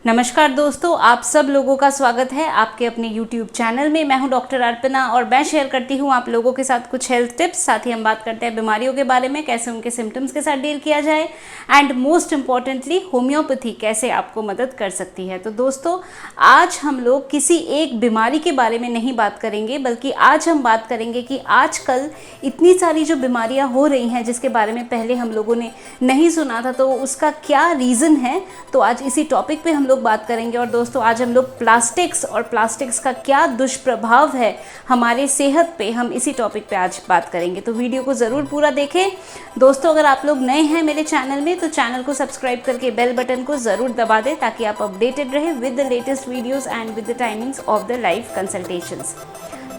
नमस्कार दोस्तों, आप सब लोगों का स्वागत है आपके अपने YouTube चैनल में। मैं हूं डॉक्टर अर्पणा और मैं शेयर करती हूं आप लोगों के साथ कुछ हेल्थ टिप्स। साथ ही हम बात करते हैं बीमारियों के बारे में, कैसे उनके सिम्टम्स के साथ डील किया जाए एंड मोस्ट इम्पॉर्टेंटली होम्योपैथी कैसे आपको मदद कर सकती है। तो दोस्तों, आज हम लोग किसी एक बीमारी के बारे में नहीं बात करेंगे, बल्कि आज हम बात करेंगे कि आजकल इतनी सारी जो बीमारियाँ हो रही हैं जिसके बारे में पहले हम लोगों ने नहीं सुना था, तो उसका क्या रीज़न है। तो आज इसी टॉपिक पे हम लोग बात करेंगे। और दोस्तों, आज हम लोग प्लास्टिक्स का क्या दुष्प्रभाव है हमारे सेहत पे, हम इसी टॉपिक पे आज बात करेंगे। तो वीडियो को ज़रूर पूरा देखें। दोस्तों, अगर आप लोग नए हैं मेरे चैनल में तो चैनल को सब्सक्राइब करके बेल बटन को ज़रूर दबा दें ताकि आप अपडेटेड रहें with the latest videos and with the timings of the live consultations.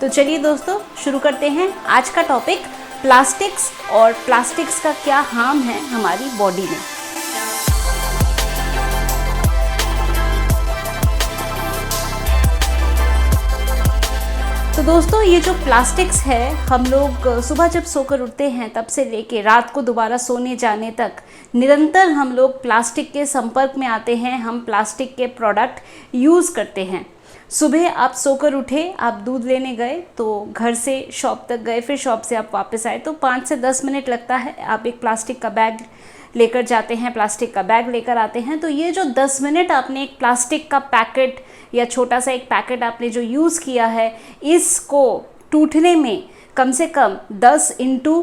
तो चलिए दोस्तों, शुरू करते हैं आज का टॉपिक, प्लास्टिक्स और प्लास्टिक्स का क्या हार्म है हमारी बॉडी में। तो दोस्तों, ये जो प्लास्टिक्स है, हम लोग सुबह जब सोकर उठते हैं तब से लेके रात को दोबारा सोने जाने तक निरंतर हम लोग प्लास्टिक के संपर्क में आते हैं। हम प्लास्टिक के प्रोडक्ट यूज़ करते हैं। सुबह आप सोकर उठे, आप दूध लेने गए तो घर से शॉप तक गए, फिर शॉप से आप वापस आए तो 5 से 10 मिनट लगता है। आप एक प्लास्टिक का बैग लेकर जाते हैं, प्लास्टिक का बैग लेकर आते हैं। तो ये जो 10 मिनट आपने एक प्लास्टिक का पैकेट या छोटा सा एक पैकेट आपने जो यूज़ किया है, इसको टूटने में कम से कम 10 × 100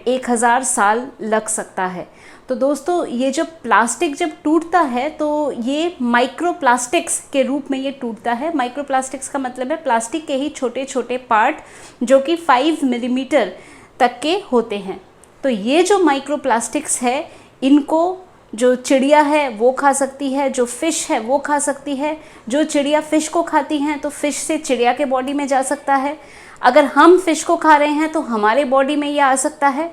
1000 साल लग सकता है। तो दोस्तों, ये जब प्लास्टिक जब टूटता है तो ये माइक्रो प्लास्टिक्स के रूप में ये टूटता है। माइक्रो प्लास्टिक्स का मतलब है प्लास्टिक के ही छोटे छोटे पार्ट जो कि 5 मिलीमीटर तक के होते हैं। तो ये जो माइक्रो प्लास्टिक्स है, इनको जो चिड़िया है वो खा सकती है, जो फ़िश है वो खा सकती है। जो चिड़िया फ़िश को खाती हैं तो फ़िश से चिड़िया के बॉडी में जा सकता है। अगर हम फ़िश को खा रहे हैं तो हमारे बॉडी में ये आ सकता है।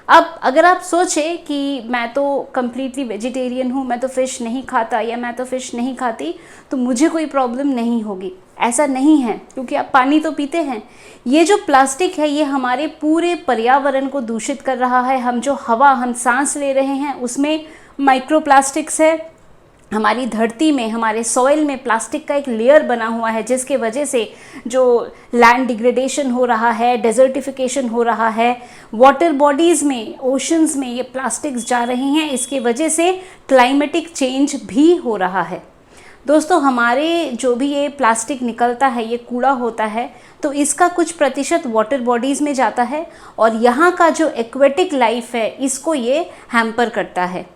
अब अगर आप सोचें कि मैं तो कम्प्लीटली वेजिटेरियन हूँ, मैं तो फ़िश नहीं खाता या मैं तो फ़िश नहीं खाती, तो मुझे कोई प्रॉब्लम नहीं होगी। ऐसा नहीं है, क्योंकि आप पानी तो पीते हैं। ये जो प्लास्टिक है ये हमारे पूरे पर्यावरण को दूषित कर रहा है। हम जो हवा हम सांस ले रहे हैं उसमें माइक्रो प्लास्टिक्स है। हमारी धरती में, हमारे सॉइल में प्लास्टिक का एक लेयर बना हुआ है जिसके वजह से जो लैंड डिग्रेडेशन हो रहा है, डेजर्टिफिकेशन हो रहा है, वाटर बॉडीज़ में, ओशंस में ये प्लास्टिक्स जा रहे हैं। इसके वजह से क्लाइमेटिक चेंज भी हो रहा है। दोस्तों, हमारे जो भी ये प्लास्टिक निकलता है, ये कूड़ा होता है, तो इसका कुछ प्रतिशत वाटर बॉडीज़ में जाता है और यहाँ का जो एक्वेटिक लाइफ है इसको ये हैम्पर करता है।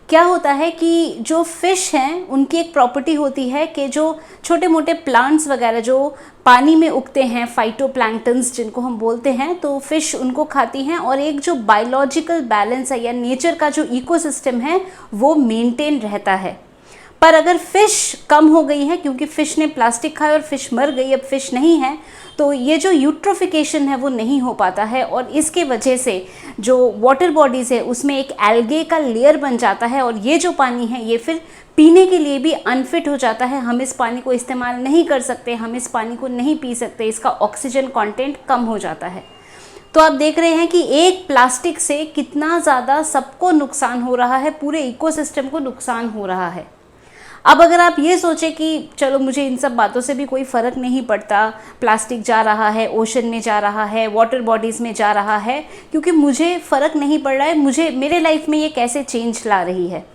क्या होता है कि जो फ़िश हैं उनकी एक प्रॉपर्टी होती है कि जो छोटे मोटे प्लांट्स वगैरह जो पानी में उगते हैं, फाइटोप्लैंक्टन्स जिनको हम बोलते हैं, तो फ़िश उनको खाती हैं और एक जो बायोलॉजिकल बैलेंस है या नेचर का जो इकोसिस्टम है वो मेंटेन रहता है। पर अगर फ़िश कम हो गई है, क्योंकि फ़िश ने प्लास्टिक खाया और फ़िश मर गई, अब फ़िश नहीं है, तो ये जो यूट्रोफिकेशन है वो नहीं हो पाता है और इसके वजह से जो वाटर बॉडीज़ है उसमें एक एल्गे का लेयर बन जाता है और ये जो पानी है ये फिर पीने के लिए भी अनफिट हो जाता है। हम इस पानी को इस्तेमाल नहीं कर सकते, हम इस पानी को नहीं पी सकते, इसका ऑक्सीजन कंटेंट कम हो जाता है। तो आप देख रहे हैं कि एक प्लास्टिक से कितना ज़्यादा सबको नुकसान हो रहा है, पूरे इकोसिस्टम को नुकसान हो रहा है। अब अगर आप ये सोचें कि चलो मुझे इन सब बातों से भी कोई फ़र्क नहीं पड़ता, प्लास्टिक जा रहा है, ओशन में जा रहा है, वाटर बॉडीज़ में जा रहा है, क्योंकि मुझे फ़र्क नहीं पड़ रहा है, मुझे मेरे लाइफ में ये कैसे चेंज ला रही है।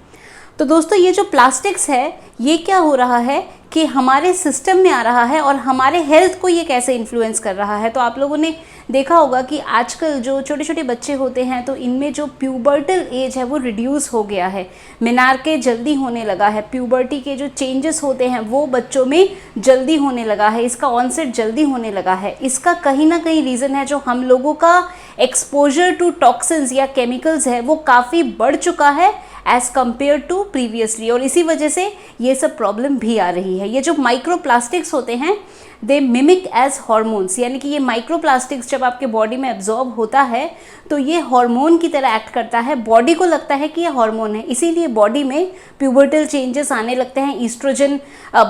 तो दोस्तों, ये जो प्लास्टिक्स है ये क्या हो रहा है कि हमारे सिस्टम में आ रहा है और हमारे हेल्थ को ये कैसे इन्फ्लुएंस कर रहा है। तो आप लोगों ने देखा होगा कि आजकल जो छोटे छोटे बच्चे होते हैं तो इनमें जो प्यूबर्टल एज है वो रिड्यूस हो गया है, मेनार्के जल्दी होने लगा है, प्यूबर्टी के जो चेंजेस होते हैं वो बच्चों में जल्दी होने लगा है, इसका ऑनसेट जल्दी होने लगा है। इसका कहीं ना कहीं रीज़न है जो हम लोगों का एक्सपोजर टू टॉक्सिन्स या केमिकल्स है वो काफ़ी बढ़ चुका है एज़ कम्पेयर टू प्रीवियसली, और इसी वजह से ये सब प्रॉब्लम भी आ रही है। ये जो माइक्रो प्लास्टिक्स होते हैं दे मिमिक एज हॉर्मोन्स, यानी कि ये माइक्रो प्लास्टिक्स जब आपके बॉडी में एब्जॉर्ब होता है तो ये हार्मोन की तरह एक्ट करता है। बॉडी को लगता है कि ये हार्मोन है, इसीलिए बॉडी में प्यूबर्टल चेंजेस आने लगते हैं। ईस्ट्रोजन,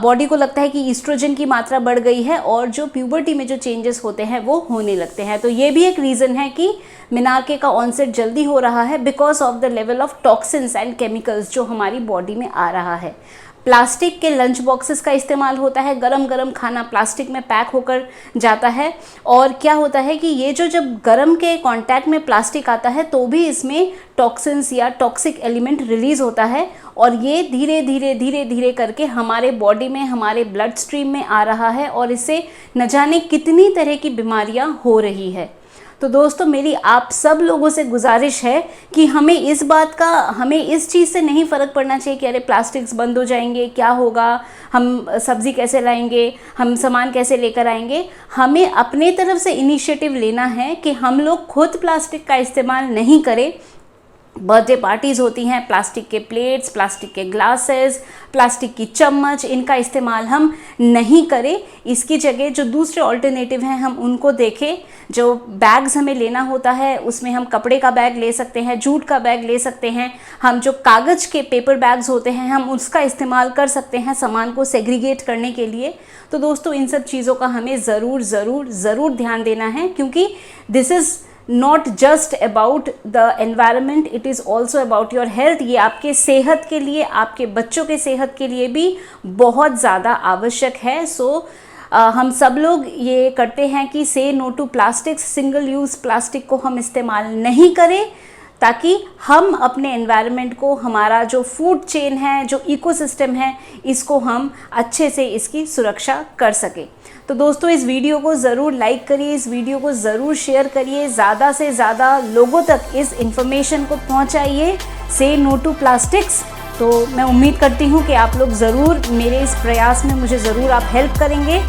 बॉडी को लगता है कि ईस्ट्रोजन की मात्रा बढ़ गई है और जो प्यूबर्टी में जो चेंजेस होते हैं वो होने लगते हैं। तो ये भी एक रीज़न है कि मेनार्के का ऑनसेट जल्दी हो रहा है because of the level of toxins textile chemicals जो हमारी बॉडी में आ रहा है। प्लास्टिक के लंच बॉक्सेस का इस्तेमाल होता है, गरम गरम खाना प्लास्टिक में पैक होकर जाता है, और क्या होता है कि ये जो जब गरम के कांटेक्ट में प्लास्टिक आता है तो भी इसमें टॉक्सिन्स या टॉक्सिक एलिमेंट रिलीज़ होता है, और ये धीरे धीरे धीरे धीरे करके हमारे बॉडी में, हमारे ब्लड स्ट्रीम में आ रहा है, और इससे न जाने कितनी तरह की बीमारियां हो रही है। तो दोस्तों, मेरी आप सब लोगों से गुजारिश है कि हमें इस चीज़ से नहीं फ़र्क पड़ना चाहिए कि अरे प्लास्टिक्स बंद हो जाएंगे, क्या होगा, हम सब्ज़ी कैसे लाएंगे, हम सामान कैसे लेकर आएंगे। हमें अपने तरफ से इनिशिएटिव लेना है कि हम लोग खुद प्लास्टिक का इस्तेमाल नहीं करें। बर्थडे पार्टीज़ होती हैं, प्लास्टिक के प्लेट्स, प्लास्टिक के ग्लासेस, प्लास्टिक की चम्मच, इनका इस्तेमाल हम नहीं करें। इसकी जगह जो दूसरे ऑल्टरनेटिव हैं हम उनको देखें। जो बैग्स हमें लेना होता है उसमें हम कपड़े का बैग ले सकते हैं, जूट का बैग ले सकते हैं, हम जो कागज़ के पेपर बैग्स होते हैं हम उसका इस्तेमाल कर सकते हैं सामान को सेग्रीगेट करने के लिए। तो दोस्तों, इन सब चीज़ों का हमें ज़रूर ध्यान देना है, क्योंकि this is not just about the environment, it is also about your health. ये आपके सेहत के लिए, आपके बच्चों के सेहत के लिए भी बहुत ज़्यादा आवश्यक है। सो हम सब लोग ये करते हैं कि से no to plastics, single use plastic को हम इस्तेमाल नहीं करें, ताकि हम अपने एनवायरनमेंट को, हमारा जो फूड चेन है, जो इकोसिस्टम है, इसको हम अच्छे से इसकी सुरक्षा कर सकें। तो दोस्तों, इस वीडियो को ज़रूर लाइक करिए, इस वीडियो को ज़रूर शेयर करिए, ज़्यादा से ज़्यादा लोगों तक इस इन्फॉर्मेशन को पहुंचाइए, से नो टू प्लास्टिक्स। तो मैं उम्मीद करती हूँ कि आप लोग ज़रूर मेरे इस प्रयास में मुझे ज़रूर आप हेल्प करेंगे।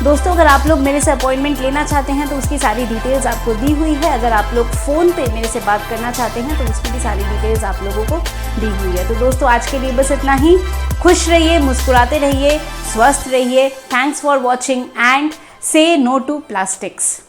दोस्तों, अगर आप लोग मेरे से अपॉइंटमेंट लेना चाहते हैं तो उसकी सारी डिटेल्स आपको दी हुई है। अगर आप लोग फ़ोन पे मेरे से बात करना चाहते हैं तो उसकी भी सारी डिटेल्स आप लोगों को दी हुई है। तो दोस्तों, आज के लिए बस इतना ही। खुश रहिए, मुस्कुराते रहिए, स्वस्थ रहिए। थैंक्स फॉर वॉचिंग एंड से नो टू प्लास्टिक्स।